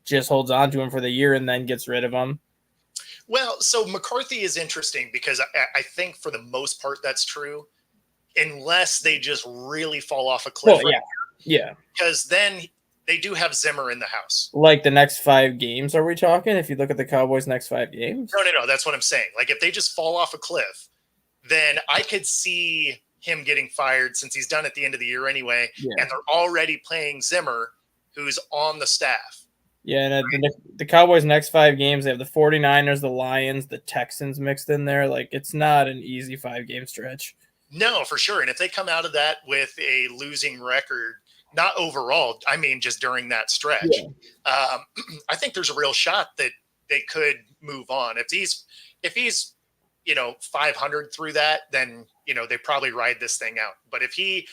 just holds on to him for the year and then gets rid of him. Well, so McCarthy is interesting because I think for the most part that's true, unless they just really fall off a cliff. Well, yeah. Because then they do have Zimmer in the house. Like the next 5 games, are we talking? If you look at the Cowboys' next 5 games? No. That's what I'm saying. Like if they just fall off a cliff, then I could see him getting fired since he's done at the end of the year anyway. Yeah. And they're already playing Zimmer, who's on the staff. Yeah, and the Cowboys' next 5 games, they have the 49ers, the Lions, the Texans mixed in there. Like, it's not an easy 5-game stretch. No, for sure. And if they come out of that with a losing record, not overall, I mean just during that stretch, I think there's a real shot that they could move on. If he's 500 through that, then, they probably ride this thing out. But if he,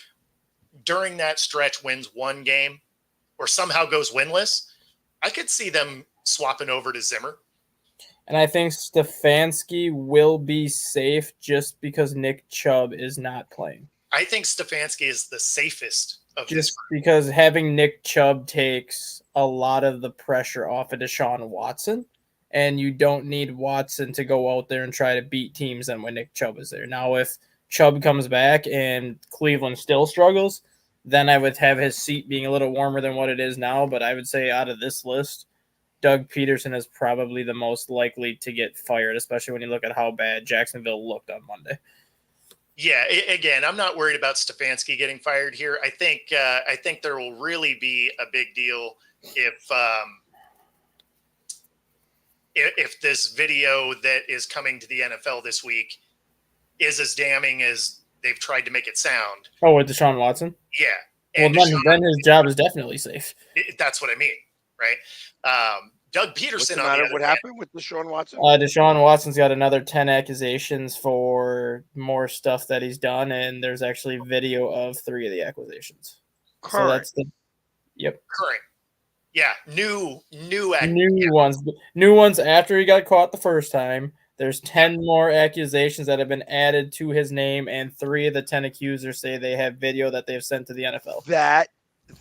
during that stretch, wins 1 game or somehow goes winless, I could see them swapping over to Zimmer. And I think Stefanski will be safe just because Nick Chubb is not playing. I think Stefanski is the safest of this Just group. because having Nick Chubb takes a lot of the pressure off of Deshaun Watson, and you don't need Watson to go out there and try to beat teams then when Nick Chubb is there. Now, if Chubb comes back and Cleveland still struggles, then I would have his seat being a little warmer than what it is now. But I would say out of this list, Doug Peterson is probably the most likely to get fired, especially when you look at how bad Jacksonville looked on Monday. Yeah, again, I'm not worried about Stefanski getting fired here. I think there will really be a big deal if this video that is coming to the NFL this week is as damning as they've tried to make it sound. Oh, with Deshaun Watson? Yeah. Well, And then his job is definitely safe. that's what I mean, right? Doug What's Peterson the on matter? the other What hand, happened with Deshaun Watson? Deshaun Watson's got another 10 accusations for more stuff that he's done, and there's actually video of 3 of the accusations. So Current. that's the current. Yeah, new New ones after he got caught the first time. There's 10 more accusations that have been added to his name, and 3 of the 10 accusers say they have video that they've sent to the NFL.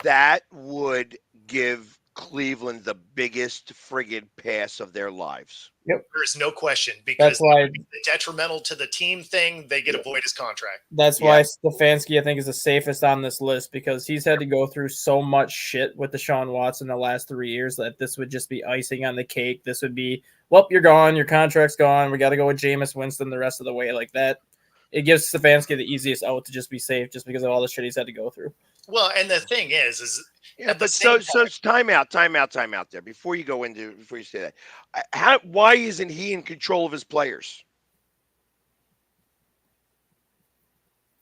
That would give Cleveland the biggest friggin' pass of their lives. There's no question, because That's why the detrimental to the team thing, they get to void his contract. That's why Stefanski, I think, is the safest on this list, because he's had to go through so much shit with Deshaun Watson the last 3 years that this would just be icing on the cake. This would be, well, you're gone. Your contract's gone. We got to go with Jameis Winston the rest of the way like that. It gives Stefanski the easiest out to just be safe just because of all the shit he's had to go through. Well, and the thing is Yeah, at the but same so time out there before you say that. Why isn't he in control of his players?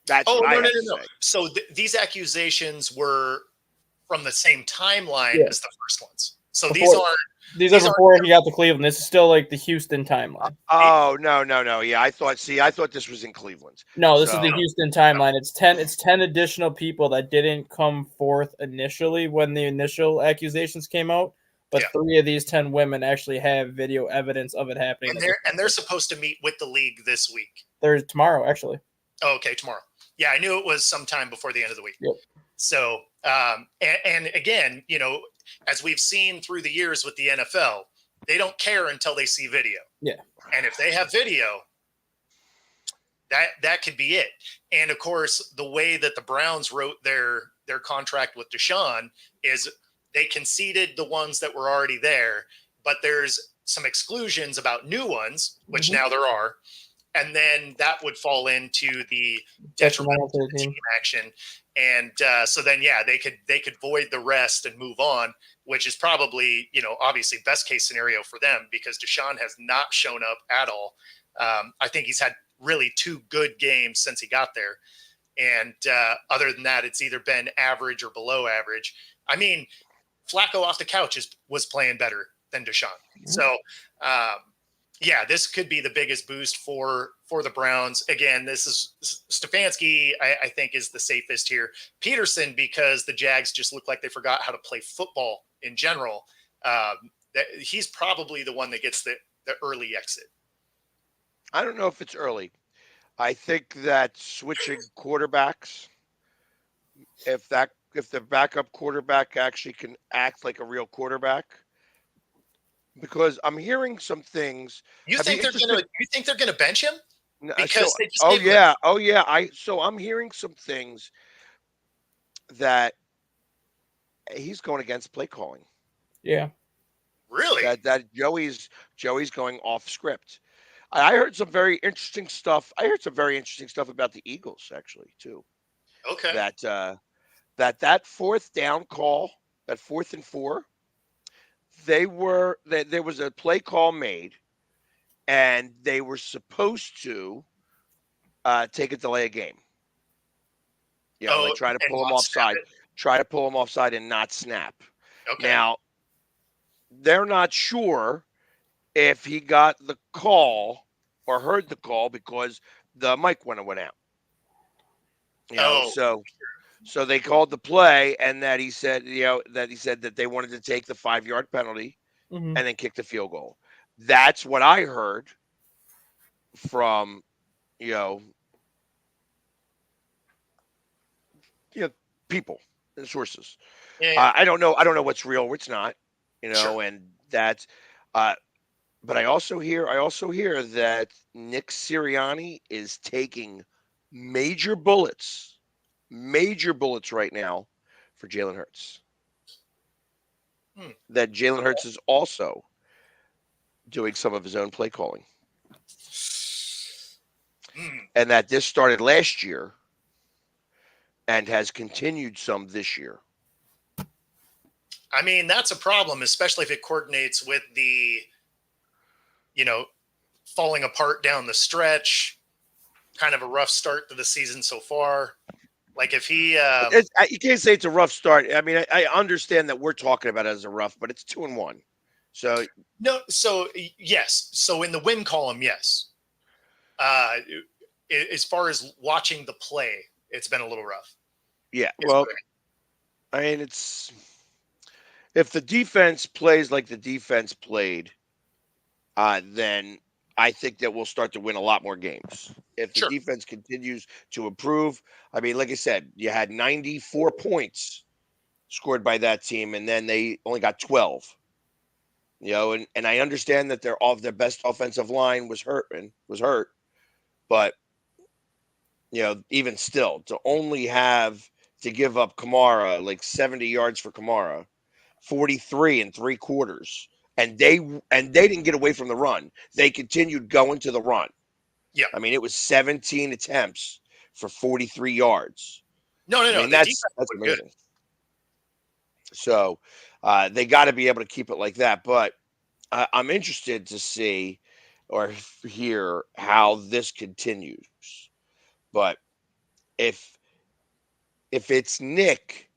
That's what I have to say. So these accusations were from the same timeline as the first ones. So these are before he got to Cleveland. This is still like the Houston timeline. Oh, no. Yeah, I thought this was in Cleveland. No, this is the Houston timeline. It's 10 additional people that didn't come forth initially when the initial accusations came out, but 3 of these 10 women actually have video evidence of it happening. And they're supposed to meet with the league this week. There's tomorrow, actually. Oh, okay, tomorrow. Yeah, I knew it was sometime before the end of the week. Yep. So, and again, as we've seen through the years with the NFL, they don't care until they see video. Yeah. And if they have video, that could be it. And of course, the way that the Browns wrote their contract with Deshaun is they conceded the ones that were already there, but there's some exclusions about new ones, which now there are. And then that would fall into the detrimental to the team action. And so then, they could void the rest and move on, which is probably, obviously best case scenario for them, because Deshaun has not shown up at all. I think he's had really 2 good games since he got there. And other than that, it's either been average or below average. I mean, Flacco off the couch was playing better than Deshaun. Mm-hmm. So, this could be the biggest boost for the Browns. Again, this is Stefanski, I think, is the safest here. Peterson, because the Jags just look like they forgot how to play football in general. He's probably the one that gets the early exit. I don't know if it's early. I think that switching quarterbacks, if the backup quarterback actually can act like a real quarterback, because I'm hearing some things. You think they're gonna bench him? Because I'm hearing some things that he's going against play calling. Yeah. Really? That Joey's going off script. I heard some very interesting stuff. About the Eagles actually too. Okay. That fourth down call, that 4th and 4, there was a play call made, and they were supposed to take a delay of game. Like try to pull him offside and not snap. Okay. Now, they're not sure if he got the call or heard the call because the mic went out. So they called the play, and that he said that they wanted to take the 5-yard penalty Mhm. and then kick the field goal. That's what I heard from, you know, you know, people and sources. Yeah, yeah. I don't know. I don't know what's real, what's not. Sure. And that's. Uh, but I also hear that Nick Sirianni is taking major bullets right now for Jalen Hurts. Hmm. That Jalen Hurts is also doing some of his own play calling, Hmm. and that this started last year and has continued some this year. I mean, that's a problem, especially if it coordinates with the, you know, falling apart down the stretch, kind of a rough start to the season so far. Like if he, You can't say it's a rough start. I mean, I understand that we're talking about it as a rough, but it's 2-1. So no, so yes. So in the win column, yes. As far as watching the play, it's been a little rough. yeah, Is well, what I mean, it's if the defense plays like the defense played, then I think that we'll start to win a lot more games. If the Sure. defense continues to improve, I mean, like I said, you had 94 points scored by that team, and then they only got 12. And I understand that their best offensive line was hurt, but even still, to only have to give up Kamara like 70 yards for Kamara, 43 and 3/4, and they didn't get away from the run. They continued going to the run. Yeah. I mean, it was 17 attempts for 43 yards. No. I mean, The defense that's was good. amazing. So they got to be able to keep it like that. But I'm interested to see or hear how this continues. But if it's Nick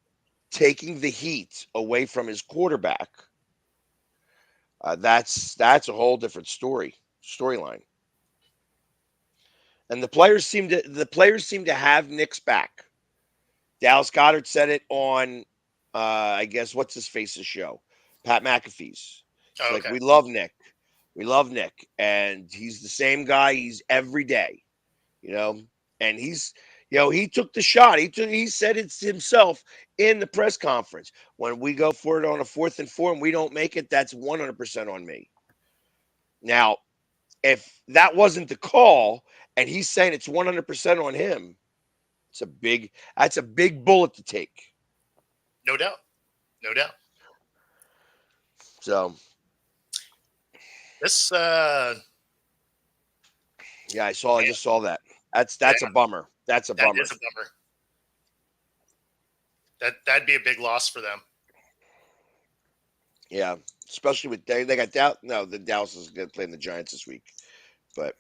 taking the heat away from his quarterback, that's a whole different storyline. And the players seem to have Nick's back. Dallas Goddard said it on I guess what's his face's show, Pat McAfee's. It's Oh, like okay. we love Nick, and he's the same guy. He's every day, and he took the shot. He said it's himself in the press conference. When we go for it on a 4th and 4 and we don't make it, that's 100% on me. Now, if that wasn't the call, and he's saying it's 100% on him, that's a big bullet to take. No doubt. So This, yeah, I just saw that. That's a bummer. That's a that bummer. is a bummer. That'd be a big loss for them. Yeah, especially with they got Dallas. No, the Dallas is going to play in the Giants this week, but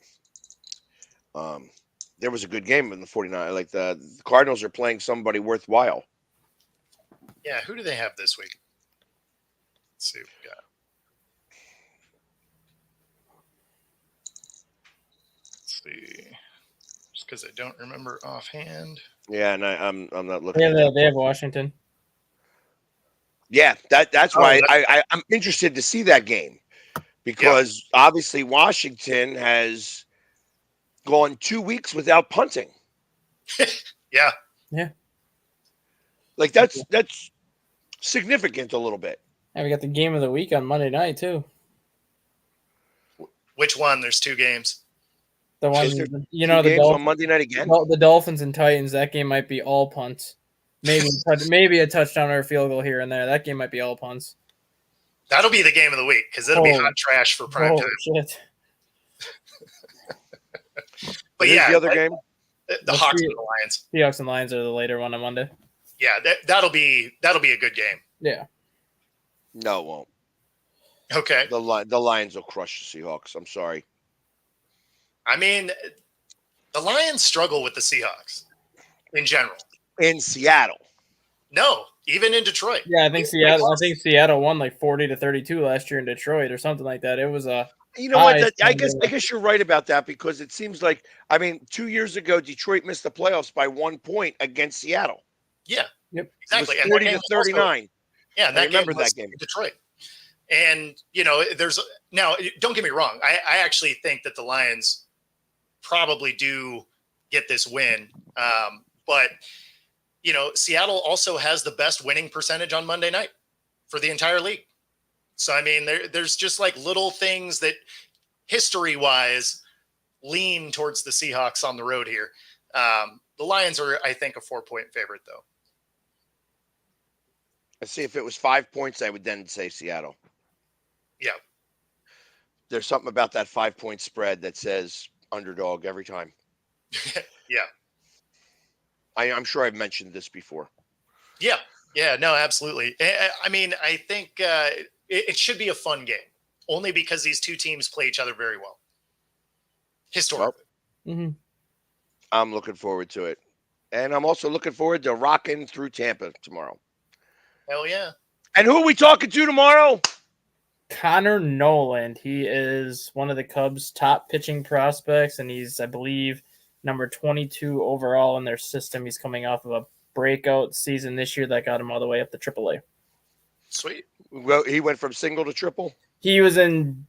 there was a good game in the 49. Like the Cardinals are playing somebody worthwhile. Yeah, who do they have this week? Let's see what we got. Let's see. Just because I don't remember offhand. Yeah, and I'm not looking. They have Washington. Yeah, that's why I'm interested to see that game, because obviously Washington has gone 2 weeks without punting. Yeah. Like that's significant a little bit. And we got the game of the week on Monday night too. Which one? There's 2 games. The one, Is there the games Dolphins on Monday night again. The Dolphins and Titans. That game might be all punts. Maybe a touchdown or a field goal here and there. That game might be all punts. That'll be the game of the week because it'll be hot trash for prime time. Shit. But yeah, the other game, the Hawks and the Lions. Seahawks and Lions are the later one on Monday. Yeah, that'll be a good game. Yeah. No, it won't. Okay. The Lions will crush the Seahawks. I'm sorry. I mean, the Lions struggle with the Seahawks in general. In Seattle. No, even in Detroit. Yeah, I think Seattle won like 40-32 last year in Detroit or something like that. It was a. You know what? I guess you're right about that, because it seems like 2 years ago Detroit missed the playoffs by 1 point against Seattle. Yeah. Yep. Exactly. It was 40-39. Yeah, and I remember that game. Detroit. And, there's now, don't get me wrong. I actually think that the Lions probably do get this win. But, Seattle also has the best winning percentage on Monday night for the entire league. So, I mean, there's just like little things that history wise lean towards the Seahawks on the road here. The Lions are, I think, a 4-point favorite, though. I see if it was 5 points, I would then say Seattle. Yeah. There's something about that 5-point spread that says underdog every time. Yeah. I'm sure I've mentioned this before. Yeah. Yeah. No, absolutely. I mean, I think it should be a fun game only because these two teams play each other very well. Historically. Mm-hmm. I'm looking forward to it. And I'm also looking forward to rocking through Tampa tomorrow. Hell yeah. And who are we talking to tomorrow? Connor Noland. He is one of the Cubs' top pitching prospects, and he's, I believe, number 22 overall in their system. He's coming off of a breakout season this year that got him all the way up to AAA. Sweet. Well, he went from single to triple. He was in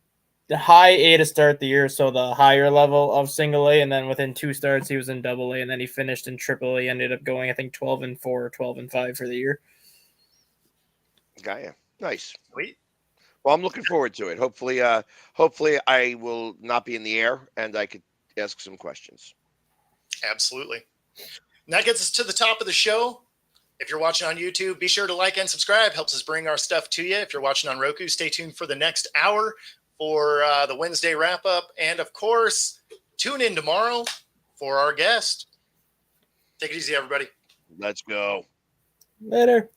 the high A to start the year, so the higher level of single A, and then within 2 starts, he was in double A, and then he finished in triple A, ended up going, I think, 12-4 or 12-5 for the year. Got ya. Nice. Sweet. Well, I'm looking forward to it. Hopefully I will not be in the air and I could ask some questions. Absolutely. And that gets us to the top of the show. If you're watching on YouTube, be sure to like and subscribe. Helps us bring our stuff to you. If you're watching on Roku, stay tuned for the next hour for the Wednesday wrap up. And of course, tune in tomorrow for our guest. Take it easy, everybody. Let's go. Later.